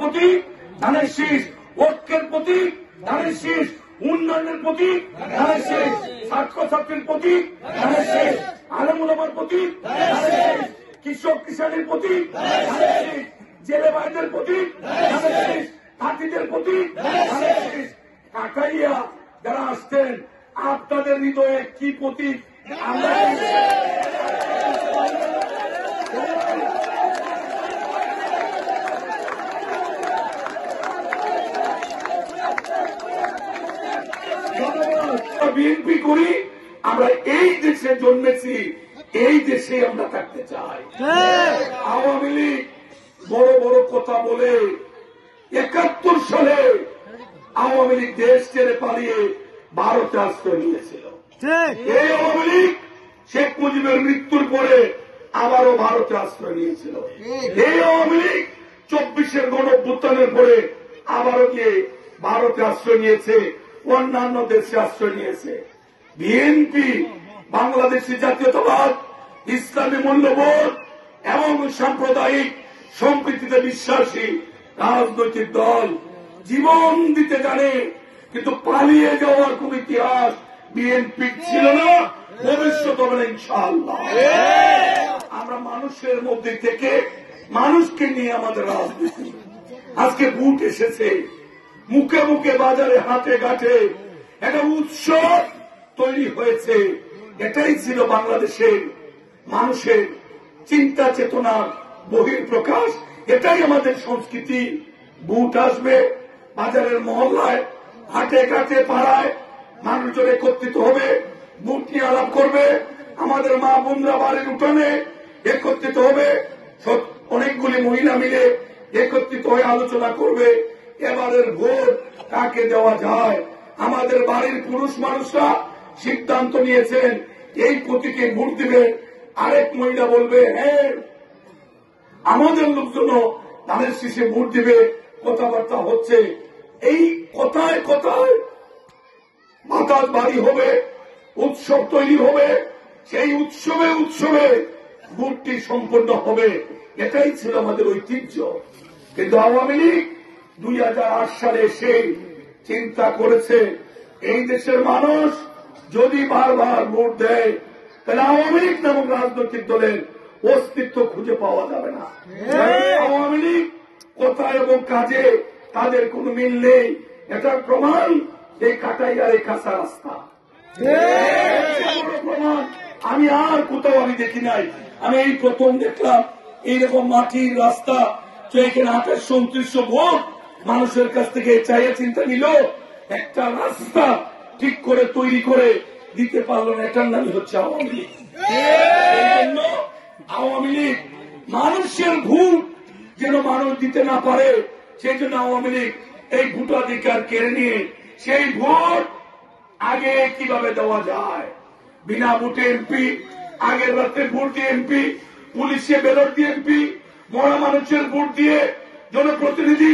প্রতীক ধানের শীষ, ঐক্যের প্রতীক ধানের শীষ, উন্নয়নের প্রতীক ধানের শীষ, ছাত্রছাত্রীর প্রতীক ধানের শীষ, আলেম ওলামার প্রতীক ধানের শীষ, কৃষক কিষানের প্রতীক ধানের শীষ, জেলে ভাইদের প্রতীক ধানের শীষ, হাতিদের প্রতীক ধানের শীষ। কাকাইয়া যারা আসতেন আপনাদের হৃদয়ে কি প্রতীক আমরা বিএনপি করি, আমরা এই দেশে জন্মেছি, এই দেশে আমরা থাকতে চাই। আওয়ামী লীগ বড় বড় কথা বলে ৭১ সালে আওয়ামী লীগ দেশ ছেড়ে পালিয়ে ভারতে আশ্রয় নিয়েছিল। এই আওয়ামী লীগ শেখ মুজিবের মৃত্যুর পরে আবারও ভারতে আশ্রয় নিয়েছিল। এই আওয়ামী লীগ ২৪-এর গণঅভ্যুত্থানের পরে আবারও গিয়ে ভারতে আশ্রয় নিয়েছে, অন্যান্য দেশে আশ্রয় নিয়েছে। বিএনপি বাংলাদেশি জাতীয়তাবাদ, ইসলামী মূল্যবোধ এবং সাম্প্রদায়িক সম্প্রীতিতে বিশ্বাসী রাজনৈতিক দল, জীবন দিতে জানে, কিন্তু পালিয়ে যাওয়ার কোন ইতিহাস বিএনপি ছিল না, ভবিষ্যৎ হবে না ইনশাআল্লাহ। আমরা মানুষের মধ্যে থেকে মানুষকে নিয়ে আমাদের রাজনীতি। আজকে ভোট এসেছে, মুখে মুখে বাজারে হাটে ঘাটে একটা উৎসব তৈরি হয়েছে। এটাই ছিল বাংলাদেশের মানুষের চিন্তা চেতনার বহিঃপ্রকাশ, এটাই আমাদের সংস্কৃতি। ভোট আসবে, বাজারের মহল্লায় হাটে ঘাটে পাড়ায় মানুষজন একত্রিত হবে, ভোট নিয়ে আলাপ করবে। আমাদের মা বোনরা বাড়ির উঠানে একত্রিত হবে, অনেকগুলি মহিলা মিলে একত্রিত হয়ে আলোচনা করবে এবারের ভোট কাকে দেওয়া যায়। আমাদের বাড়ির পুরুষ মানুষরা সিদ্ধান্ত নিয়েছেন এই প্রতীকে ভোট দিবে। আরেক মহিলা বলবে হ্যাঁ আমাদের লোকজন তাদের শীষে ভোট দিবে, কথাবার্তা হচ্ছে। এই কথায় কথায় বাতাস বাড়ি হবে, উৎসব তৈরি হবে, সেই উৎসবে উৎসবে ভোটটি সম্পন্ন হবে। এটাই ছিল আমাদের ঐতিহ্য। কিন্তু আওয়ামী লীগ ২০০৮ সালে এসে চিন্তা করেছে এই দেশের মানুষ যদি বারবার ভোট দেয় তাহলে আওয়ামী লীগ নামক রাজনৈতিক দলের অস্তিত্ব খুঁজে পাওয়া যাবে না। আওয়ামী লীগ কথায় এবং কাজে তাদের কোনো মিল নেই, এটার প্রমাণ এই কাটাইয়ার এই কাঁচা রাস্তা। প্রমাণ আমি আর কোথাও আমি দেখি নাই। আমি এই প্রথম দেখলাম এইরকম মাটির রাস্তা, তো এখানে ২৮-২৯ ভোট মানুষের কাছ থেকে চাইয়া চিন্তা নিল, একটা রাস্তা ঠিক করে তৈরি করে দিতে পারল না। এটার নামই হচ্ছে আওয়ামী লীগ। এই জন্য আওয়ামী লীগ মানুষের ভোট যেন মানুষ দিতে না পারে, সেই জন্য আওয়ামী লীগ এই ভোটাধিকার কেড়ে নিয়ে সেই ভোট আগে কিভাবে দেওয়া যায়, বিনা ভোটে এমপি, আগের রাতে ভোট দিয়ে এমপি, পুলিশে ব্যালট দিয়ে এমপি, মরা মানুষের ভোট দিয়ে জনপ্রতিনিধি,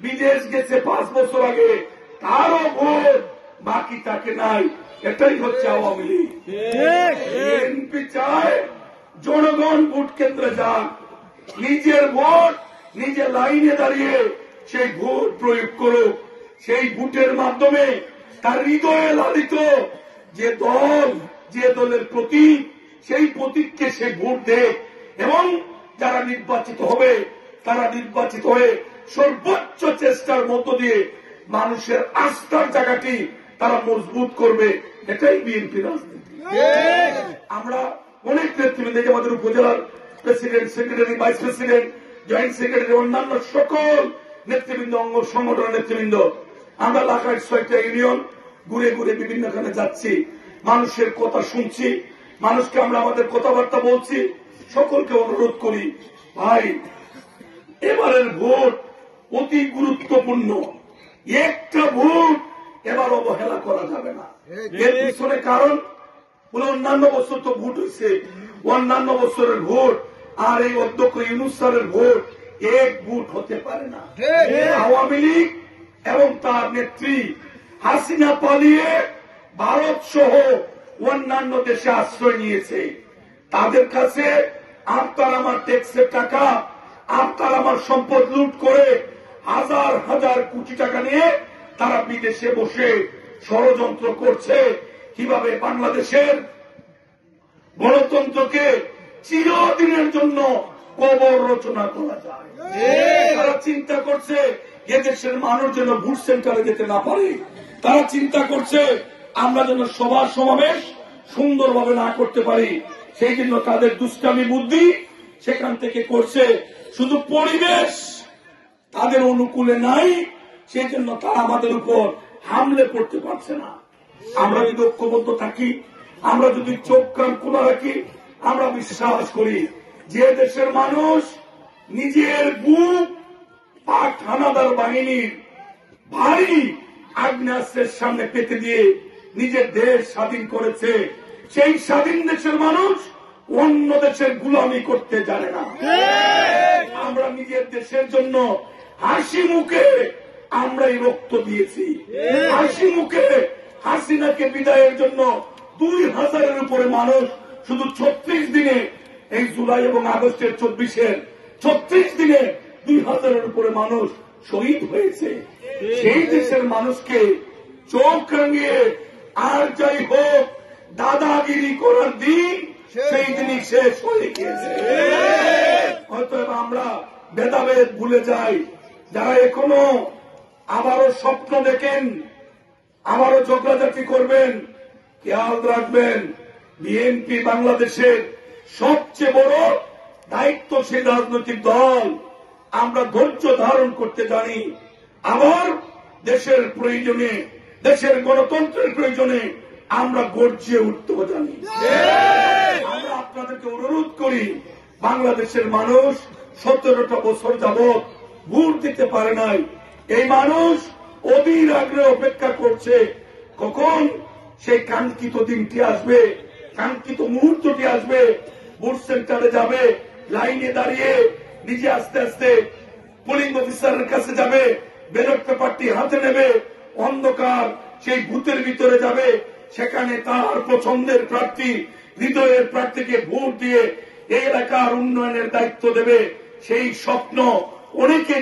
বিদেশ গেছে 5 বছর আগে তারও ভোট বাকি থাকে নাই। এটাই হচ্ছে আওয়ামী লীগ। এমপি চায় জনগণ ভোট কেন্দ্রে যাক, নিজের ভোট নিজে লাইনে দাঁড়িয়ে সেই ভোট প্রয়োগ করুক। সেই ভোটের মাধ্যমে তার হৃদয়ে লালিত যে দল, যে দলের প্রতীক, সেই প্রতীককে সে ভোট দেয় এবং যারা নির্বাচিত হবে তারা নির্বাচিত হয়ে সর্বোচ্চ চেষ্টার মধ্য দিয়ে মানুষের আস্থার জায়গাটি তারা মজবুত করবে। এটাই বিএনপি রাজনীতি। আমরা অনেক নেতৃবৃন্দ, আমাদের উপজেলার president, secretary, vice president, joint secretary, অন্যান্য সকল নেতৃবৃন্দ, অঙ্গ সংগঠনের নেতৃবৃন্দ, আমরা এলাকার ৬টা ইউনিয়ন ঘুরে ঘুরে বিভিন্নখানে যাচ্ছি, মানুষের কথা শুনছি, মানুষকে আমরা আমাদের কথাবার্তা বলছি। সকলকে অনুরোধ করি, ভাই এবারের ভোট অতি গুরুত্বপূর্ণ, একটা ভোট এবার অবহেলা করা যাবে না। এর পিছনে কারণ অন্যান্য বছর তো ভোট হয়েছে, অন্যান্য বছরের ভোট আর এই অধ্যক্ষ ইউনূস স্যারের ভোট এক ভোট হতে পারে না। আওয়ামী লীগ এবং তার নেত্রী হাসিনা পালিয়ে ভারত সহ অন্যান্য দেশে আশ্রয় নিয়েছে। তাদের কাছে আপনার আমার ট্যাক্সের টাকা, আপনার আমার সম্পদ লুট করে কোটি টাকা নিয়ে তারা বিদেশে বসে ষড়যন্ত্র করছে কিভাবে বাংলাদেশের গণতন্ত্রকে চিরদিনের জন্য কবর রচনা করা যায়। তারা চিন্তা করছে এদেশের মানুষ যেন ভোট সেন্টারে যেতে না পারে, তারা চিন্তা করছে আমরা যেন সভা সমাবেশ সুন্দরভাবে না করতে পারি, সেই জন্য তাদের দুষ্টামি বুদ্ধি সেখান থেকে করছে। শুধু পরিবেশ তাদের অনুকূলে নাই, সেই জন্য তারা আমাদের উপর হামলে পড়তে পারছে না। আমরা যদি ঐক্যবদ্ধ থাকি, আমরা যদি চোখ কান খোলা রাখি, আমরা বিশ্বাস করি যে দেশের মানুষ নিজের বুক পাক হানাদার বাহিনীর ভারী আগ্নেয়াস্ত্রের সামনে পেতে দিয়ে নিজের দেশ স্বাধীন করেছে। সেই স্বাধীন দেশের মানুষ অন্য দেশের গুলামি করতে জানে না। আমরা নিজের দেশের জন্য হাসি মুখে আমরাই রক্ত দিয়েছি। হাসি মুখে হাসিনাকে বিদায়ের জন্য 2000-এর উপরে মানুষ শুধু 36 দিনে, এই জুলাই এবং আগস্টের 24-এর 36 দিনে 2000-এর উপরে মানুষ শহীদ হয়েছে। সেই দেশের মানুষকে চোখ রাঙিয়ে আর যাই হোক দাদাগিরি করার দিন সেই দিনই শেষ হয়ে গিয়েছে। হয়তো আমরা ভেদাভেদ ভুলে যাই। যারা এখনো আবারও স্বপ্ন দেখেন, আবারও ঝগড়াঝাটি করবেন, খেয়াল রাখবেন বিএনপি বাংলাদেশের সবচেয়ে বড় দায়িত্বশীল রাজনৈতিক দল। আমরা ধৈর্য ধারণ করতে জানি, আবার দেশের প্রয়োজনে, দেশের গণতন্ত্রের প্রয়োজনে আমরা গর্জে উঠতেও জানি। আমরা আপনাদেরকে অনুরোধ করি, বাংলাদেশের মানুষ 17টা বছর যাবৎ ভোট দিতে পারে নাই। এই মানুষ অধীর আগ্রহে অপেক্ষা করছে কখন সেই কাঙ্ক্ষিত দিনটি আসবে, কাঙ্ক্ষিত মুহূর্তটি আসবে। ভোট সেন্টারে যাবে, লাইনে দাঁড়িয়ে নিজে আস্তে আস্তে পোলিং অফিসারের কাছে যাবে, ব্যালট পেপারটি হাতে নেবে, অন্ধকার সেই বুথের ভিতরে যাবে, সেখানে তার পছন্দের প্রার্থী, হৃদয়ের প্রার্থীকে ভোট দিয়ে এই এলাকার উন্নয়নের দায়িত্ব দেবে। সেই স্বপ্ন অনেকে